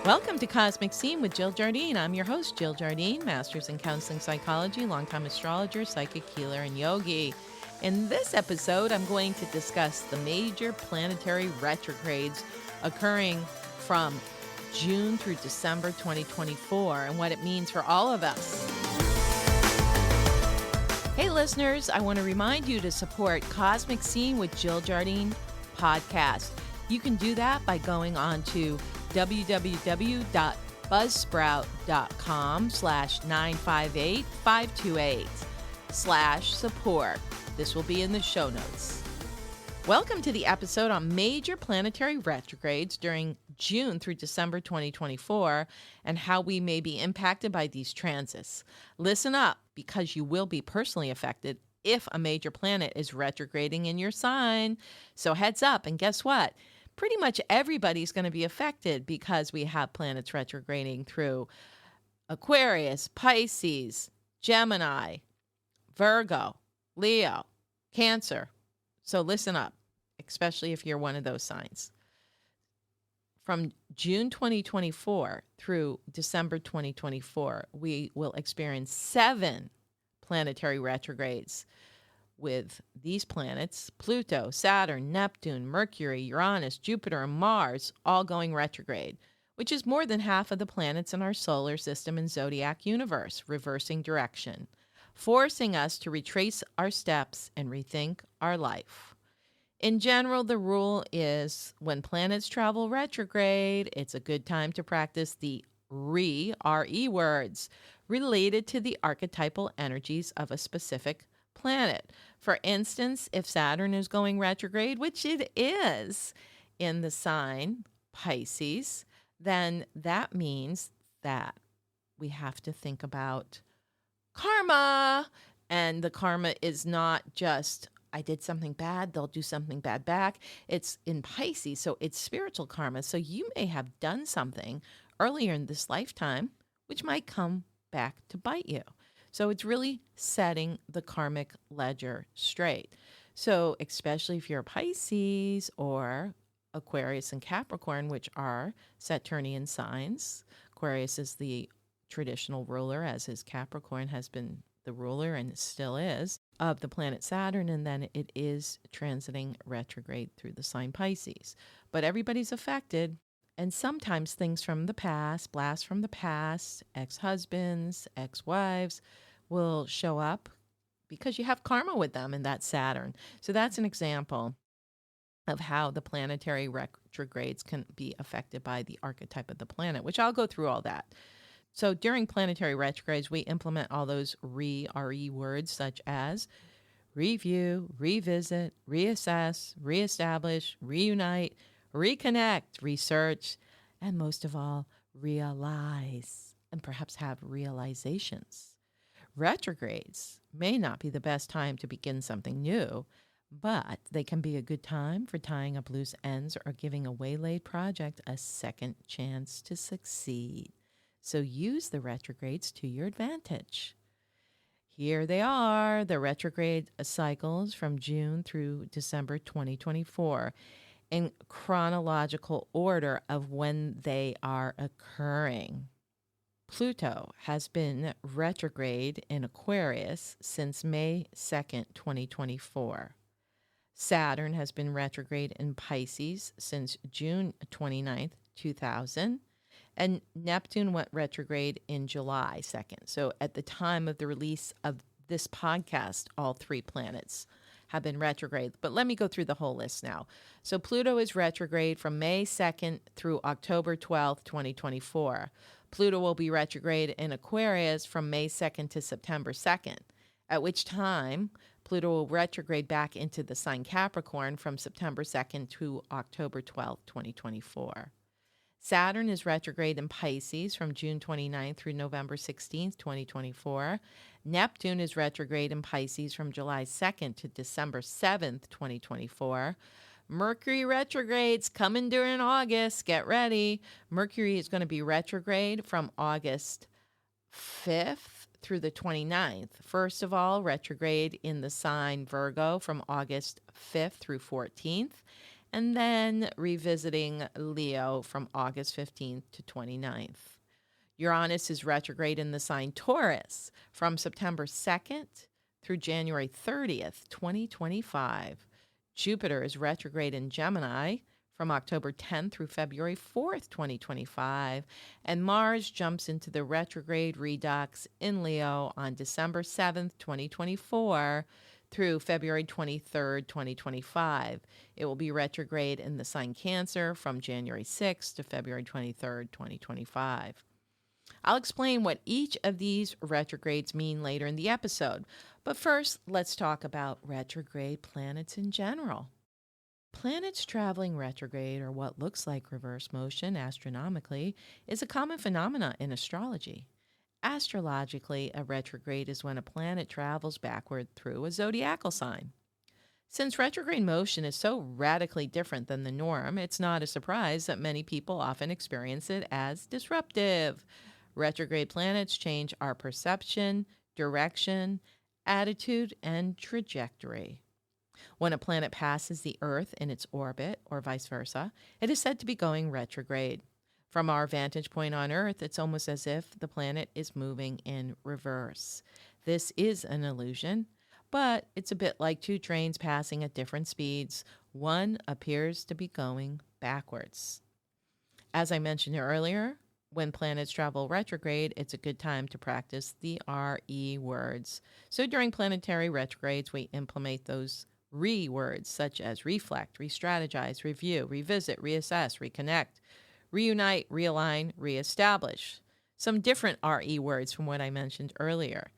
Welcome to Cosmic Scene with Jill Jardine. I'm your host, Jill Jardine, Master's in Counseling Psychology, longtime astrologer, psychic healer, and yogi. In this episode, I'm going to discuss the major planetary retrogrades occurring from June through December 2024 and what it means for all of us. Hey, listeners, I want to remind you to support Cosmic Scene with Jill Jardine podcast. You can do that by going on to www.buzzsprout.com/958-528/support. This will be in the show notes. Welcome to the episode on major planetary retrogrades during June through December 2024 and how we may be impacted by these transits. Listen up, because you will be personally affected if a major planet is retrograding in your sign. So heads up, and guess what? Pretty much everybody's going to be affected because we have planets retrograding through Aquarius, Pisces, Gemini, Virgo, Leo, Cancer. So listen up, especially if you're one of those signs. From June 2024 through December 2024, we will experience 7 planetary retrogrades with these planets, Pluto, Saturn, Neptune, Mercury, Uranus, Jupiter, and Mars, all going retrograde, which is more than half of the planets in our solar system and zodiac universe, reversing direction, forcing us to retrace our steps and rethink our life. In general, the rule is when planets travel retrograde, it's a good time to practice the RE words related to the archetypal energies of a specific planet. For instance, if Saturn is going retrograde, which it is in the sign Pisces, then that means that we have to think about karma. And the karma is not just, I did something bad, they'll do something bad back. It's in Pisces, so it's spiritual karma. So you may have done something earlier in this lifetime, which might come back to bite you. So it's really setting the karmic ledger straight. So especially if you're Pisces or Aquarius and Capricorn, which are Saturnian signs. Aquarius is the traditional ruler, as is Capricorn has been the ruler and still is, of the planet Saturn, and then it is transiting retrograde through the sign Pisces. But everybody's affected, and sometimes things from the past, blasts from the past, ex-husbands, ex-wives, will show up because you have karma with them, and that's Saturn. So that's an example of how the planetary retrogrades can be affected by the archetype of the planet, which I'll go through all that. So during planetary retrogrades, we implement all those RE words such as review, revisit, reassess, reestablish, reunite, reconnect, research, and most of all, realize, and perhaps have realizations. Retrogrades may not be the best time to begin something new, but they can be a good time for tying up loose ends or giving a waylaid project a second chance to succeed. So use the retrogrades to your advantage. Here they are, the retrograde cycles from June through December 2024 in chronological order of when they are occurring. Pluto has been retrograde in Aquarius since May 2nd, 2024. Saturn has been retrograde in Pisces since June 29th, 2000. And Neptune went retrograde in July 2nd. So at the time of the release of this podcast, all 3 planets have been retrograde. But let me go through the whole list now. So Pluto is retrograde from May 2nd through October 12th, 2024. Pluto will be retrograde in Aquarius from May 2nd to September 2nd, at which time Pluto will retrograde back into the sign Capricorn from September 2nd to October 12th, 2024. Saturn is retrograde in Pisces from June 29th through November 16th, 2024. Neptune is retrograde in Pisces from July 2nd to December 7th, 2024. Mercury retrogrades coming during August. Get ready. Mercury is going to be retrograde from August 5th through the 29th. First of all, retrograde in the sign Virgo from August 5th through 14th. and then revisiting Leo from August 15th to 29th. Uranus is retrograde in the sign Taurus from September 2nd through January 30th, 2025. Jupiter is retrograde in Gemini from October 10th through February 4th, 2025. And Mars jumps into the retrograde redux in Leo on December 7th, 2024 through February 23rd, 2025. It will be retrograde in the sign Cancer from January 6th to February 23rd, 2025. I'll explain what each of these retrogrades mean later in the episode. But first, let's talk about retrograde planets in general. Planets traveling retrograde, or what looks like reverse motion astronomically, is a common phenomenon in astrology. Astrologically, a retrograde is when a planet travels backward through a zodiacal sign. Since retrograde motion is so radically different than the norm, it's not a surprise that many people often experience it as disruptive. Retrograde planets change our perception, direction, attitude, and trajectory. When a planet passes the Earth in its orbit, or vice versa, it is said to be going retrograde. From our vantage point on Earth, it's almost as if the planet is moving in reverse. This is an illusion, but it's a bit like two trains passing at different speeds. One appears to be going backwards. As I mentioned earlier, when planets travel retrograde, it's a good time to practice the RE words. So during planetary retrogrades, we implement those RE words such as reflect, re-strategize, review, revisit, reassess, reconnect, reunite, realign, reestablish. Some different RE words from what I mentioned earlier.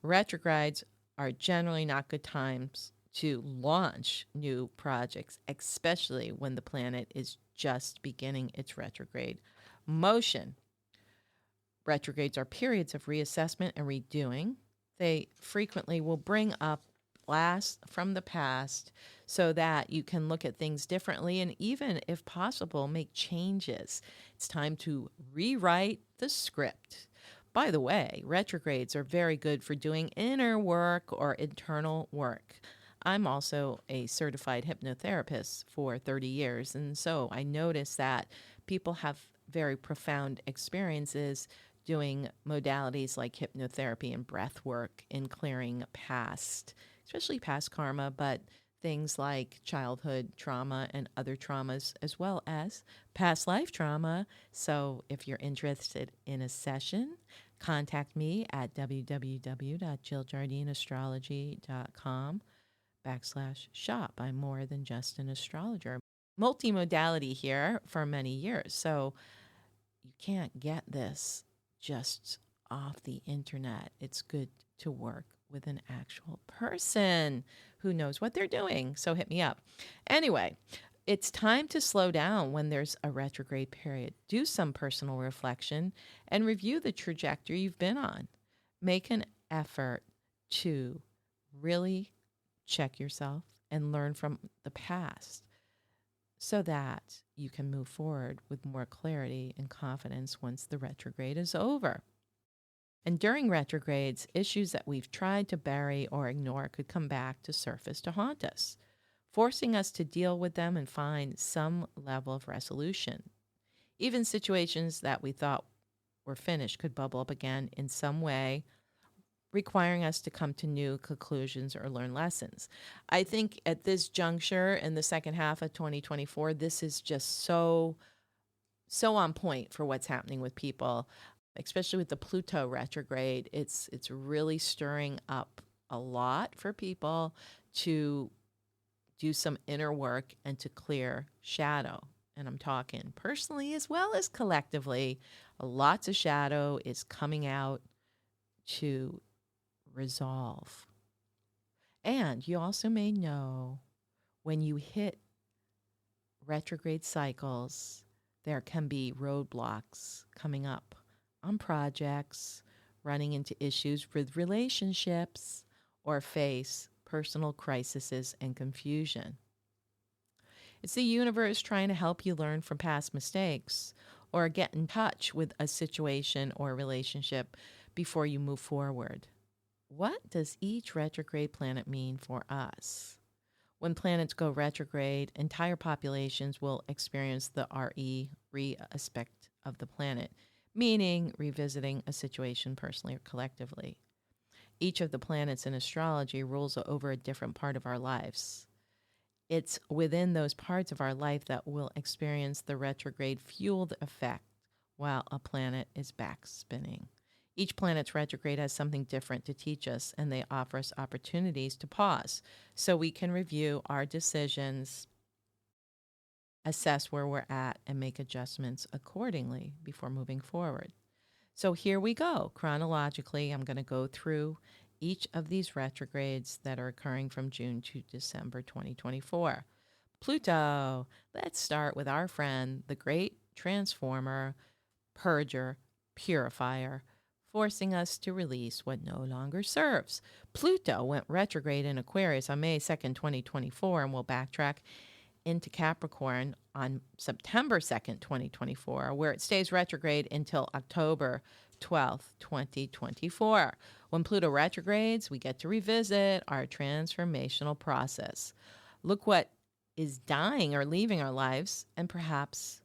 Retrogrades are generally not good times to launch new projects, especially when the planet is just beginning its retrograde motion. Retrogrades are periods of reassessment and redoing. They frequently will bring up blasts from the past so that you can look at things differently and even, if possible, make changes. It's time to rewrite the script. By the way, retrogrades are very good for doing inner work or internal work. I'm also a certified hypnotherapist for 30 years, and so I notice that people have very profound experiences doing modalities like hypnotherapy and breath work in clearing past, especially past karma, but things like childhood trauma and other traumas, as well as past life trauma. So if you're interested in a session, contact me at www.jilljardineastrology.com/shop. I'm more than just an astrologer. Multimodality here for many years. So you can't get this just off the internet. It's good to work with an actual person who knows what they're doing. So hit me up. Anyway, it's time to slow down when there's a retrograde period. Do some personal reflection and review the trajectory you've been on. Make an effort to really check yourself and learn from the past so that you can move forward with more clarity and confidence once the retrograde is over. And during retrogrades, issues that we've tried to bury or ignore could come back to surface to haunt us, forcing us to deal with them and find some level of resolution. Even situations that we thought were finished could bubble up again in some way, requiring us to come to new conclusions or learn lessons. I think at this juncture in the second half of 2024, this is just so on point for what's happening with people, especially with the Pluto retrograde. It's really stirring up a lot for people to do some inner work and to clear shadow. And I'm talking personally as well as collectively. Lots of shadow is coming out to resolve. And you also may know when you hit retrograde cycles, there can be roadblocks coming up on projects, running into issues with relationships, or face personal crises and confusion. It's the universe trying to help you learn from past mistakes or get in touch with a situation or relationship before you move forward. What does each retrograde planet mean for us? When planets go retrograde, entire populations will experience the re-aspect of the planet, meaning revisiting a situation personally or collectively. Each of the planets in astrology rules over a different part of our lives. It's within those parts of our life that we'll experience the retrograde fueled effect while a planet is back spinning. Each planet's retrograde has something different to teach us, and they offer us opportunities to pause so we can review our decisions, assess where we're at, and make adjustments accordingly before moving forward. So here we go. Chronologically, I'm going to go through each of these retrogrades that are occurring from June to December 2024. Pluto. Let's start with our friend, the great transformer, purger, purifier, forcing us to release what no longer serves. Pluto went retrograde in Aquarius on May 2nd, 2024, and will backtrack into Capricorn on September 2nd, 2024, where it stays retrograde until October 12th, 2024. When Pluto retrogrades, we get to revisit our transformational process. Look what is dying or leaving our lives and perhaps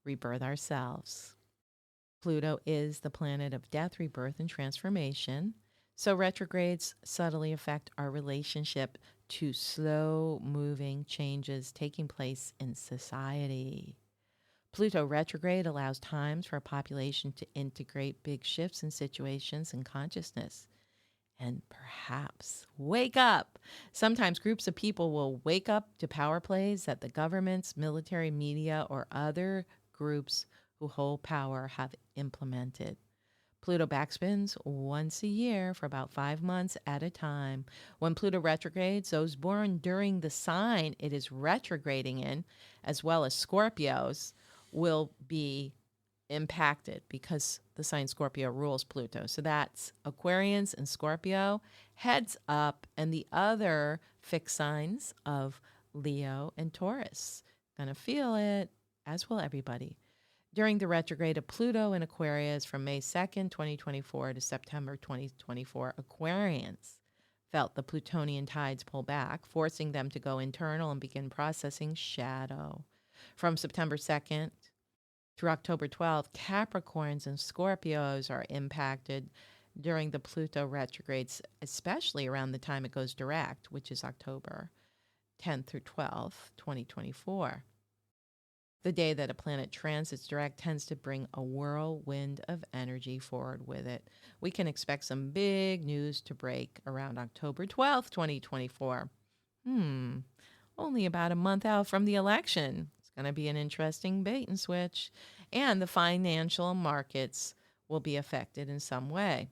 rebirth ourselves. Pluto is the planet of death, rebirth, and transformation. So retrogrades subtly affect our relationship to slow-moving changes taking place in society. Pluto retrograde allows times for a population to integrate big shifts in situations and consciousness. And perhaps wake up. Sometimes groups of people will wake up to power plays that the governments, military, media, or other groups who hold power have implemented. Pluto backspins once a year for about 5 months at a time. When Pluto retrogrades, those born during the sign it is retrograding in, as well as Scorpios, will be impacted because the sign Scorpio rules Pluto. So that's Aquarians and Scorpio, heads up, and the other fixed signs of Leo and Taurus. Gonna feel it, as will everybody. During the retrograde of Pluto in Aquarius from May 2nd, 2024 to September 2024, Aquarians felt the Plutonian tides pull back, forcing them to go internal and begin processing shadow. From September 2nd through October 12th, Capricorns and Scorpios are impacted during the Pluto retrogrades, especially around the time it goes direct, which is October 10th through 12th, 2024. The day that a planet transits direct tends to bring a whirlwind of energy forward with it. We can expect some big news to break around October 12th, 2024. Only about a month out from the election. It's going to be an interesting bait and switch. And the financial markets will be affected in some way.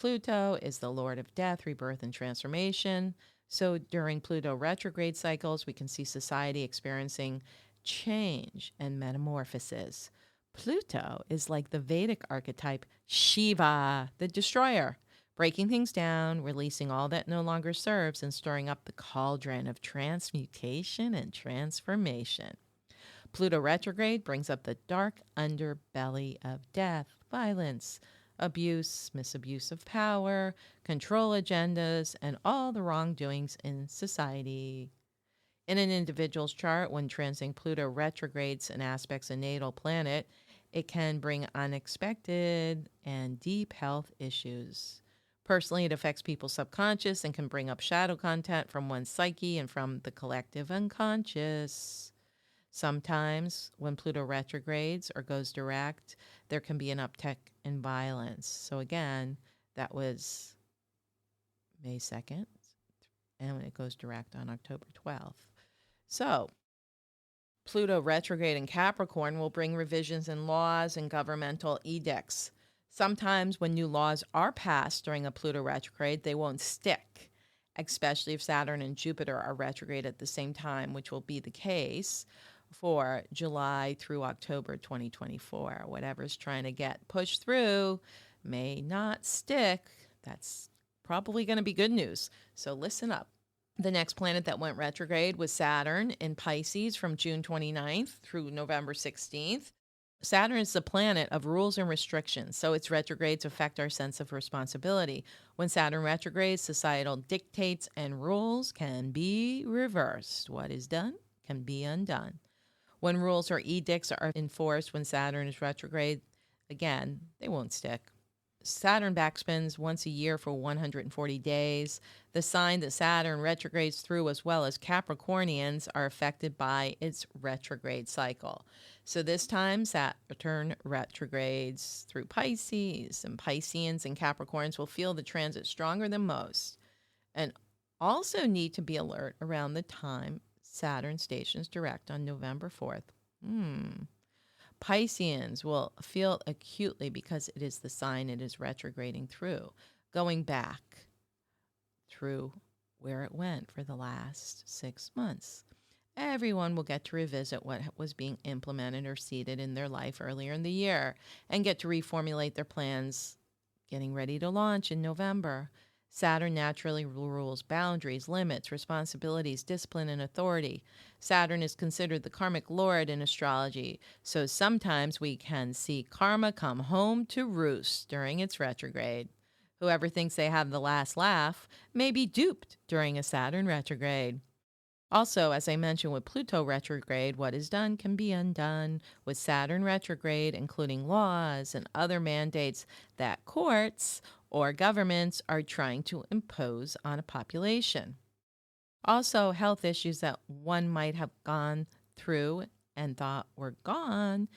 Pluto is the lord of death, rebirth, and transformation. So during Pluto retrograde cycles, we can see society experiencing change and metamorphosis. Pluto is like the Vedic archetype Shiva, the destroyer, breaking things down, releasing all that no longer serves, and stirring up the cauldron of transmutation and transformation. Pluto retrograde brings up the dark underbelly of death, violence, abuse, misabuse of power, control agendas, and all the wrongdoings in society. In an individual's chart, when transiting Pluto retrogrades and aspects a natal planet, it can bring unexpected and deep health issues. Personally, it affects people's subconscious and can bring up shadow content from one's psyche and from the collective unconscious. Sometimes, when Pluto retrogrades or goes direct, there can be an uptick in violence. So again, that was May 2nd, and it goes direct on October 12th. So, Pluto retrograde in Capricorn will bring revisions in laws and governmental edicts. Sometimes when new laws are passed during a Pluto retrograde, they won't stick, especially if Saturn and Jupiter are retrograde at the same time, which will be the case for July through October 2024. Whatever's trying to get pushed through may not stick. That's probably going to be good news. So listen up. The next planet that went retrograde was Saturn in Pisces from June 29th through November 16th. Saturn is the planet of rules and restrictions, so its retrogrades affect our sense of responsibility. When Saturn retrogrades, societal dictates and rules can be reversed. What is done can be undone. When rules or edicts are enforced when Saturn is retrograde, again, they won't stick. Saturn backspins once a year for 140 days. The sign that Saturn retrogrades through, as well as Capricornians, are affected by its retrograde cycle. So this time, Saturn retrogrades through Pisces, and Pisceans and Capricorns will feel the transit stronger than most, and also need to be alert around the time Saturn stations direct on November 4th. Pisceans will feel acutely because it is the sign it is retrograding through, going back through where it went for the last 6 months. Everyone will get to revisit what was being implemented or seeded in their life earlier in the year and get to reformulate their plans, getting ready to launch in November. Saturn naturally rules boundaries, limits, responsibilities, discipline, and authority. Saturn is considered the karmic lord in astrology, so sometimes we can see karma come home to roost during its retrograde. Whoever thinks they have the last laugh may be duped during a Saturn retrograde. Also, as I mentioned with Pluto retrograde, what is done can be undone. With Saturn retrograde, including laws and other mandates that courts or governments are trying to impose on a population. Also, health issues that one might have gone through and thought were gone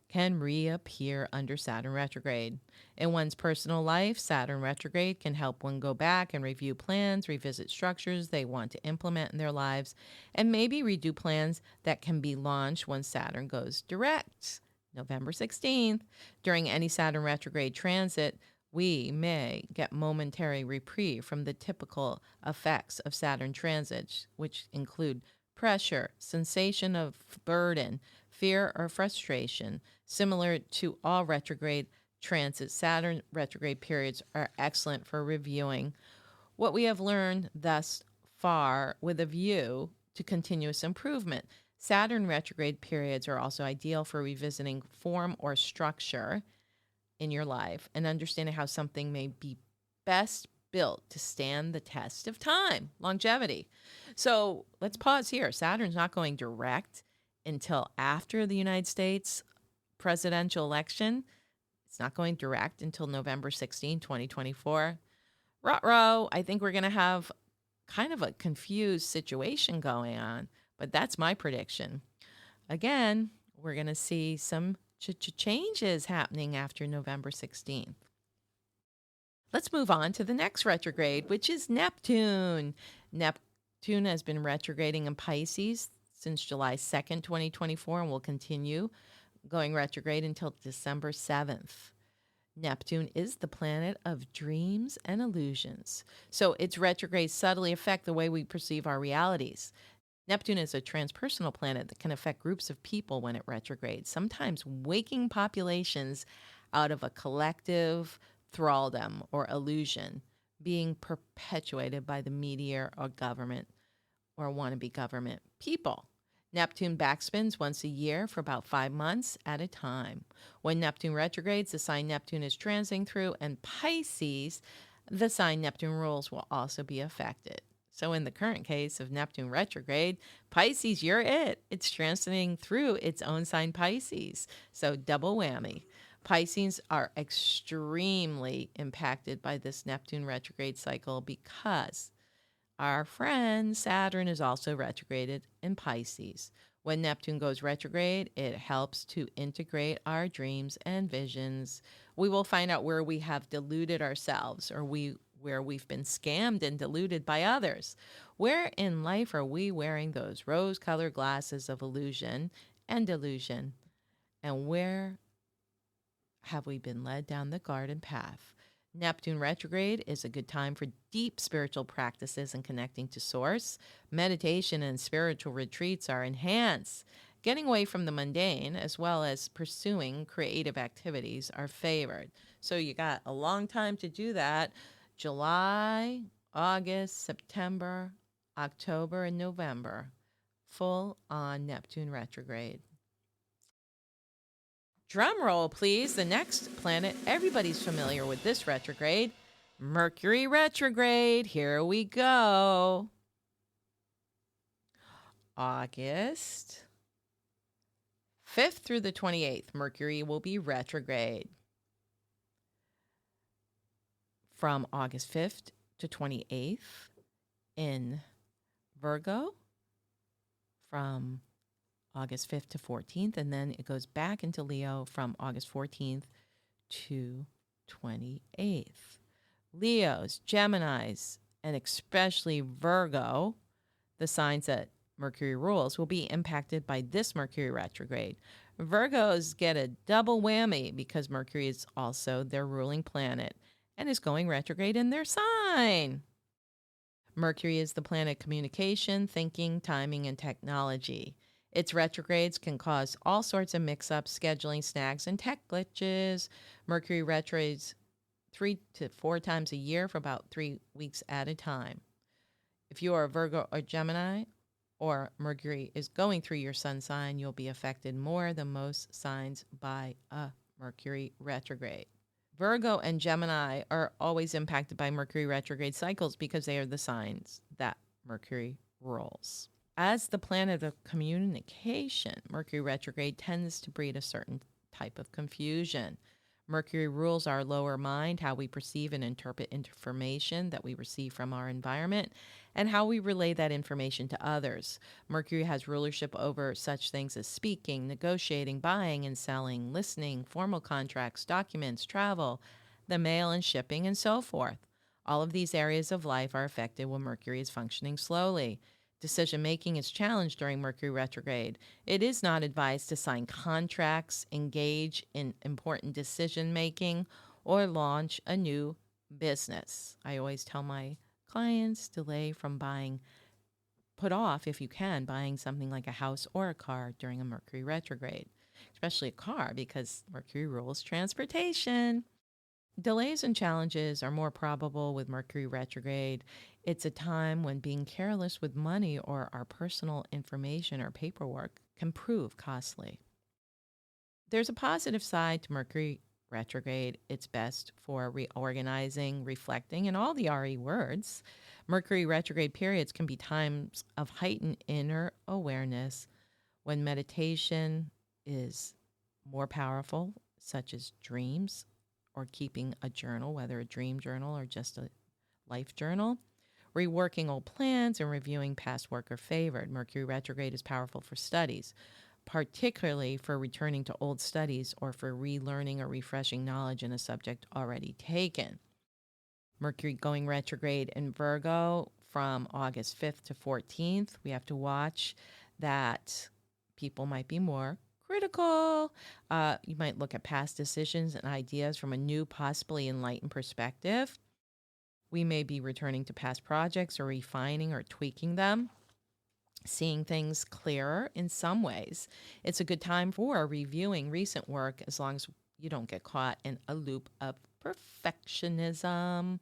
can reappear under Saturn retrograde. In one's personal life, Saturn retrograde can help one go back and review plans, revisit structures they want to implement in their lives, and maybe redo plans that can be launched when Saturn goes direct. November 16th, during any Saturn retrograde transit, we may get momentary reprieve from the typical effects of Saturn transits, which include pressure, sensation of burden, fear, or frustration. Similar to all retrograde transits, Saturn retrograde periods are excellent for reviewing what we have learned thus far with a view to continuous improvement. Saturn retrograde periods are also ideal for revisiting form or structure in your life and understanding how something may be best built to stand the test of time, longevity. So let's pause here. Saturn's not going direct until after the United States presidential election. It's not going direct until November 16, 2024. Ruh-roh, I think we're going to have kind of a confused situation going on, but that's my prediction. Again, we're going to see some changes happening after November 16th. Let's move on to the next retrograde, which is Neptune. Neptune has been retrograding in Pisces since July 2nd, 2024, and will continue going retrograde until December 7th. Neptune is the planet of dreams and illusions, so its retrogrades subtly affect the way we perceive our realities. Neptune is a transpersonal planet that can affect groups of people when it retrogrades, sometimes waking populations out of a collective thraldom or illusion being perpetuated by the media or government or wannabe government people. Neptune backspins once a year for about 5 months at a time. When Neptune retrogrades, the sign Neptune is transiting through, and Pisces, the sign Neptune rules, will also be affected. So in the current case of Neptune retrograde, Pisces, you're it. It's transiting through its own sign Pisces. So double whammy. Pisces are extremely impacted by this Neptune retrograde cycle because our friend Saturn is also retrograded in Pisces. When Neptune goes retrograde, it helps to integrate our dreams and visions. We will find out where we have deluded ourselves or where we've been scammed and deluded by others. Where in life are we wearing those rose-colored glasses of illusion and delusion? And where have we been led down the garden path? Neptune retrograde is a good time for deep spiritual practices and connecting to Source. Meditation and spiritual retreats are enhanced. Getting away from the mundane as well as pursuing creative activities are favored. So you got a long time to do that. July, August, September, October, and November. Full on Neptune retrograde. Drum roll, please. The next planet, everybody's familiar with this retrograde, Mercury retrograde. Here we go. August 5th through the 28th, Mercury will be retrograde. From August 5th to 28th in Virgo, from August 5th to 14th, and then it goes back into Leo from August 14th to 28th. Leos, Geminis, and especially Virgo, the signs that Mercury rules, will be impacted by this Mercury retrograde. Virgos get a double whammy because Mercury is also their ruling planet and is going retrograde in their sign. Mercury is the planet of communication, thinking, timing, and technology. Its retrogrades can cause all sorts of mix-ups, scheduling snags, and tech glitches. Mercury retrogrades 3 to 4 times a year for about 3 weeks at a time. If you are a Virgo or Gemini, or Mercury is going through your sun sign, you'll be affected more than most signs by a Mercury retrograde. Virgo and Gemini are always impacted by Mercury retrograde cycles because they are the signs that Mercury rules. As the planet of communication, Mercury retrograde tends to breed a certain type of confusion. Mercury rules our lower mind, how we perceive and interpret information that we receive from our environment, and how we relay that information to others. Mercury has rulership over such things as speaking, negotiating, buying and selling, listening, formal contracts, documents, travel, the mail and shipping, and so forth. All of these areas of life are affected when Mercury is functioning slowly. Decision-making is challenged during Mercury retrograde. It is not advised to sign contracts, engage in important decision-making, or launch a new business. I always tell my clients, delay from buying, put off if you can, buying something like a house or a car during a Mercury retrograde, especially a car because Mercury rules transportation. Delays and challenges are more probable with Mercury retrograde. It's a time when being careless with money or our personal information or paperwork can prove costly. There's a positive side to Mercury retrograde. It's best for reorganizing, reflecting, and all the RE words. Mercury retrograde periods can be times of heightened inner awareness when meditation is more powerful, such as dreams, or keeping a journal, whether a dream journal or just a life journal. Reworking old plans and reviewing past work are favored. Mercury retrograde is powerful for studies, particularly for returning to old studies or for relearning or refreshing knowledge in a subject already taken. Mercury going retrograde in Virgo from August 5th to 14th. We have to watch that people might be more critical. You might look at past decisions and ideas from a new, possibly enlightened perspective. We may be returning to past projects or refining or tweaking them, seeing things clearer in some ways. It's a good time for reviewing recent work as long as you don't get caught in a loop of perfectionism.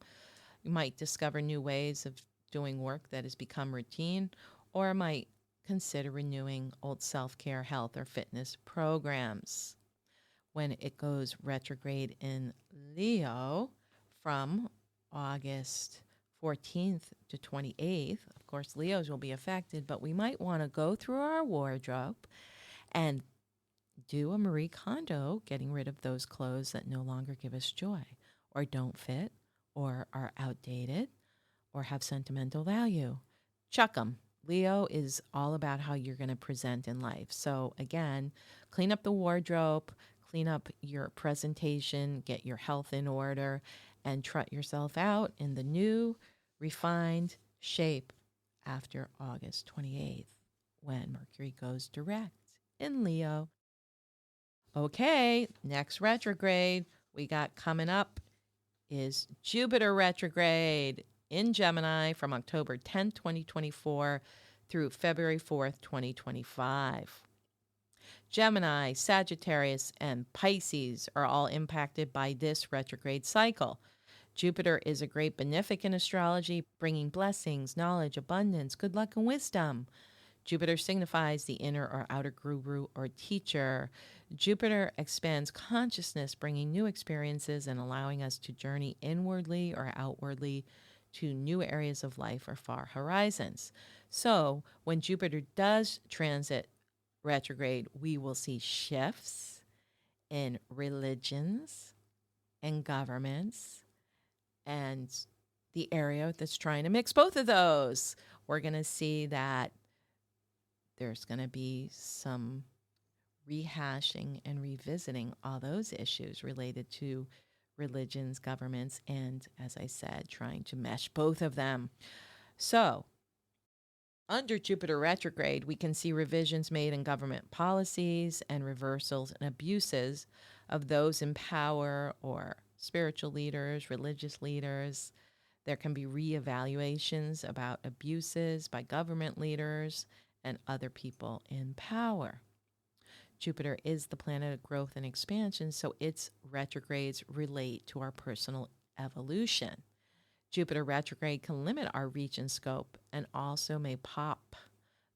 You might discover new ways of doing work that has become routine, or might consider renewing old self-care, health, or fitness programs. When it goes retrograde in Leo from August 14th to 28th, of course, Leos will be affected, but we might want to go through our wardrobe and do a Marie Kondo, getting rid of those clothes that no longer give us joy or don't fit or are outdated or have sentimental value. Chuck them. Leo is all about how you're going to present in life. So again, clean up the wardrobe, clean up your presentation, get your health in order, and trot yourself out in the new, refined shape after August 28th, when Mercury goes direct in Leo. Okay, next retrograde we got coming up is Jupiter retrograde in Gemini from October 10th, 2024 through February 4th, 2025. Gemini, Sagittarius, and Pisces are all impacted by this retrograde cycle. Jupiter is a great benefic in astrology, bringing blessings, knowledge, abundance, good luck, and wisdom. Jupiter signifies the inner or outer guru or teacher. Jupiter expands consciousness, bringing new experiences and allowing us to journey inwardly or outwardly to new areas of life or far horizons. So when Jupiter does transit retrograde, we will see shifts in religions and governments and the area that's trying to mix both of those. We're going to see that there's going to be some rehashing and revisiting all those issues related to religions, governments, and, as I said, trying to mesh both of them. So, under Jupiter retrograde, we can see revisions made in government policies and reversals and abuses of those in power or spiritual leaders, religious leaders. There can be reevaluations about abuses by government leaders and other people in power. Jupiter is the planet of growth and expansion, so its retrogrades relate to our personal evolution. Jupiter retrograde can limit our reach and scope and also may pop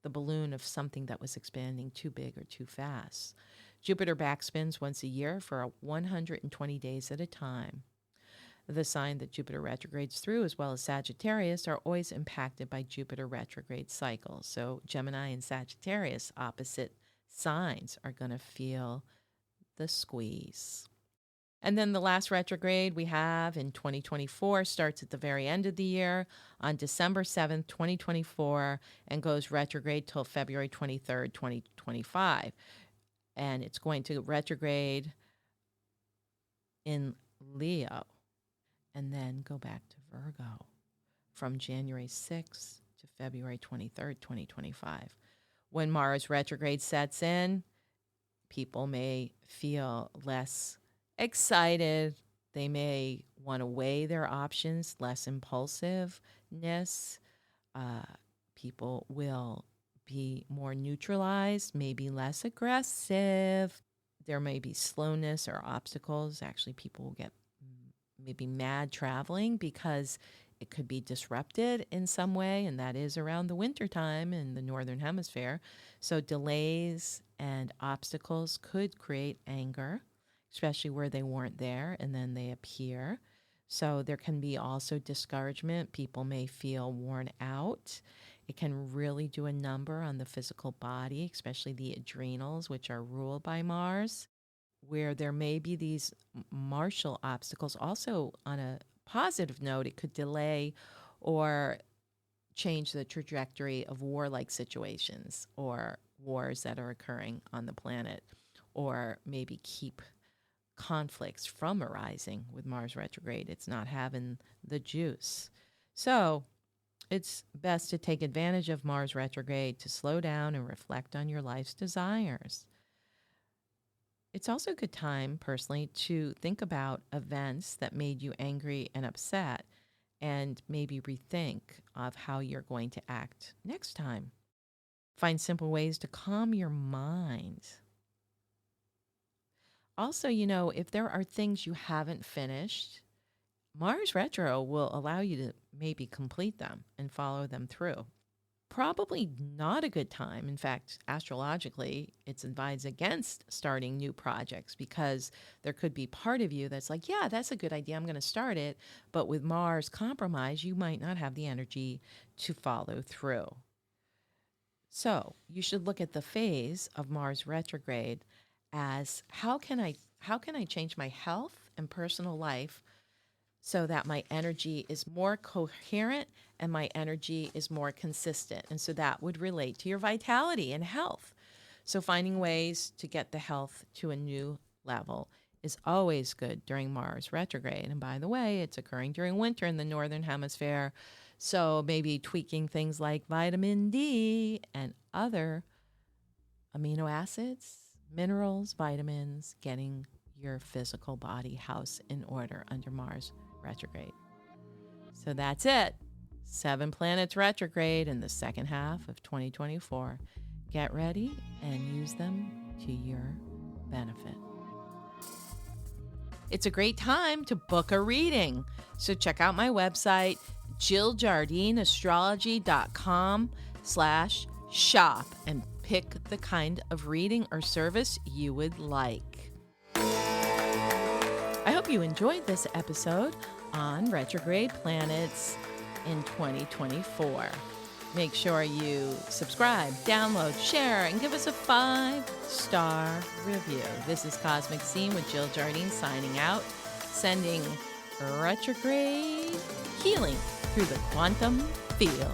the balloon of something that was expanding too big or too fast. Jupiter backspins once a year for 120 days at a time. The sign that Jupiter retrogrades through, as well as Sagittarius, are always impacted by Jupiter retrograde cycles. So Gemini and Sagittarius, opposite signs, are going to feel the squeeze. And then the last retrograde we have in 2024 starts at the very end of the year on December 7th, 2024, and goes retrograde till February 23rd, 2025. And it's going to retrograde in Leo and then go back to Virgo from January 6th to February 23rd, 2025. When Mars retrograde sets in, people may feel less excited. They may want to weigh their options, less impulsiveness. People will be more neutralized, maybe less aggressive. There may be slowness or obstacles. Actually, people will get maybe mad traveling because it could be disrupted in some way, and that is around the winter time in the Northern Hemisphere. So delays and obstacles could create anger, especially where they weren't there and then they appear. So there can be also discouragement. People may feel worn out. It can really do a number on the physical body, especially the adrenals, which are ruled by Mars, where there may be these martial obstacles. Also, on a positive note, it could delay or change the trajectory of warlike situations or wars that are occurring on the planet, or maybe keep conflicts from arising with Mars retrograde. It's not having the juice. So it's best to take advantage of Mars retrograde to slow down and reflect on your life's desires. It's also a good time, personally, to think about events that made you angry and upset and maybe rethink of how you're going to act next time. Find simple ways to calm your mind. Also, if there are things you haven't finished, Mars retro will allow you to maybe complete them and follow them through. Probably not a good time. In fact, astrologically, it's advised against starting new projects because there could be part of you that's like, yeah, that's a good idea. I'm going to start it. But with Mars compromise, you might not have the energy to follow through. So you should look at the phase of Mars retrograde as how can I change my health and personal life so that my energy is more coherent and my energy is more consistent. And so that would relate to your vitality and health. So finding ways to get the health to a new level is always good during Mars retrograde. And by the way, it's occurring during winter in the Northern Hemisphere. So maybe tweaking things like vitamin D and other amino acids, minerals, vitamins, getting your physical body house in order under Mars retrograde. So that's it. 7 planets retrograde in the second half of 2024. Get ready and use them to your benefit. It's a great time to book a reading. So check out my website, JillJardineAstrology.com/show shop, and pick the kind of reading or service you would like. I hope you enjoyed this episode on retrograde planets in 2024. Make sure you subscribe, download, share, and give us a 5-star review. This is Cosmic Scene with Jill Jardine signing out, sending retrograde healing through the quantum field.